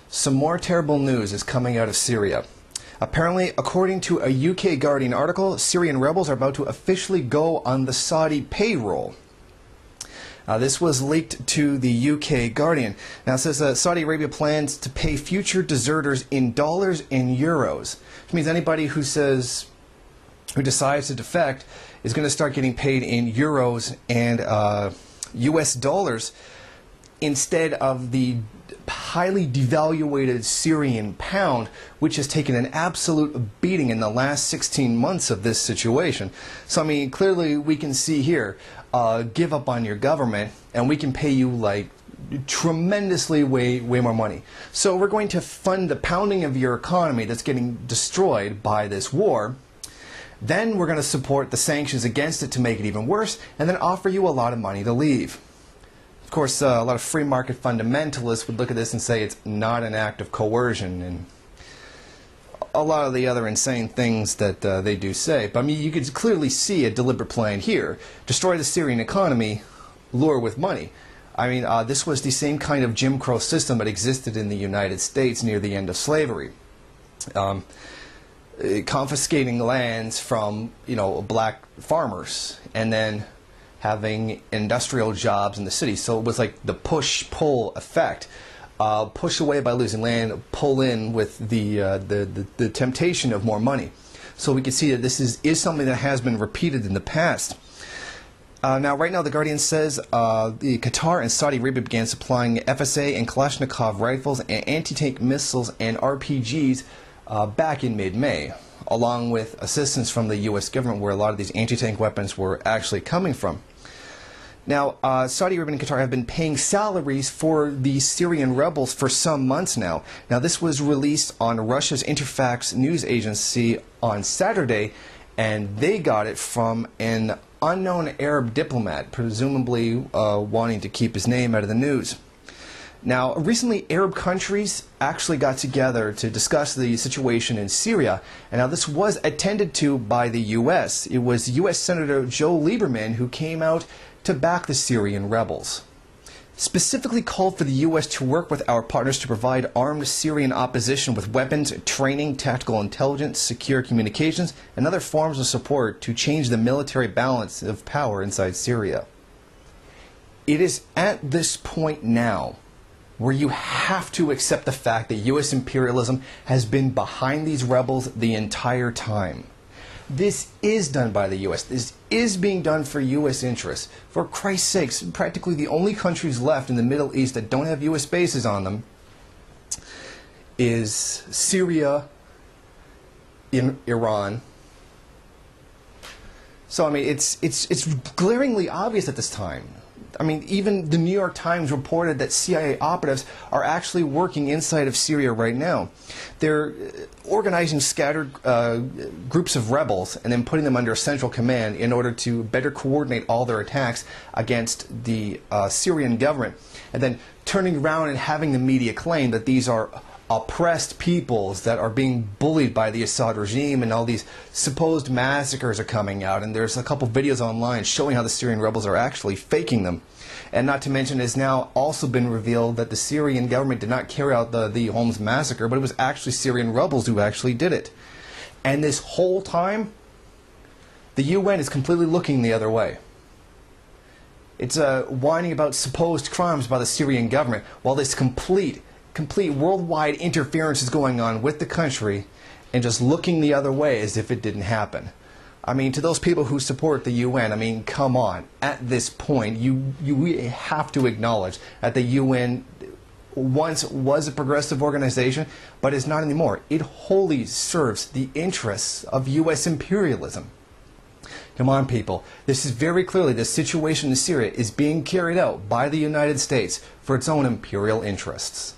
Some more terrible news is coming out of Syria. Apparently, according to a UK Guardian article, Syrian rebels are about to officially go on the Saudi payroll. This was leaked to the UK Guardian. Now it says that Saudi Arabia plans to pay future deserters in dollars and euros, which means anybody who decides to defect is going to start getting paid in euros and US dollars instead of the highly devaluated Syrian pound, which has taken an absolute beating in the last 16 months of this situation. So, I mean, clearly we can see here, give up on your government and we can pay you like tremendously way more money. So we're going to fund the pounding of your economy that's getting destroyed by this war. Then we're going to support the sanctions against it to make it even worse, and then offer you a lot of money to leave. Of course, a lot of free market fundamentalists would look at this and say it's not an act of coercion, and a lot of the other insane things that they do say. But I mean, you could clearly see a deliberate plan here. Destroy the Syrian economy, lure with money. I mean, this was the same kind of Jim Crow system that existed in the United States near the end of slavery. Confiscating lands from, black farmers, and then having industrial jobs in the city. So it was like the push-pull effect. Push away by losing land, pull in with the temptation of more money. So we can see that this is something that has been repeated in the past. Now, right now, The Guardian says the Qatar and Saudi Arabia began supplying FSA and Kalashnikov rifles and anti-tank missiles and RPGs back in mid-May, along with assistance from the U.S. government, where a lot of these anti-tank weapons were actually coming from. Now, Saudi Arabia and Qatar have been paying salaries for the Syrian rebels for some months now. Now, this was released on Russia's Interfax news agency on Saturday, and they got it from an unknown Arab diplomat, presumably wanting to keep his name out of the news. Now, recently, Arab countries actually got together to discuss the situation in Syria, and now this was attended to by the U.S. It was U.S. Senator Joe Lieberman who came out to back the Syrian rebels. Specifically called for the U.S. to work with our partners to provide armed Syrian opposition with weapons, training, tactical intelligence, secure communications, and other forms of support to change the military balance of power inside Syria. It is at this point now where you have to accept the fact that U.S. imperialism has been behind these rebels the entire time. This is done by the U.S. This is being done for U.S. interests. For Christ's sakes, practically the only countries left in the Middle East that don't have U.S. bases on them is Syria, Iran. So, I mean, it's glaringly obvious at this time. I mean, even the New York Times reported that CIA operatives are actually working inside of Syria right now. They're organizing scattered groups of rebels and then putting them under a central command in order to better coordinate all their attacks against the Syrian government, and then turning around and having the media claim that these are oppressed peoples that are being bullied by the Assad regime, and all these supposed massacres are coming out, and there's a couple videos online showing how the Syrian rebels are actually faking them. And not to mention, it has now also been revealed that the Syrian government did not carry out the Homs massacre, but it was actually Syrian rebels who actually did it. And this whole time, the UN is completely looking the other way. It's whining about supposed crimes by the Syrian government, while this complete worldwide interference is going on with the country, and just looking the other way as if it didn't happen. I mean, to those people who support the UN, I mean, come on. At this point, you have to acknowledge that the UN once was a progressive organization, but is not anymore. It wholly serves the interests of U.S. imperialism. Come on, people. This is very clearly the situation in Syria is being carried out by the United States for its own imperial interests.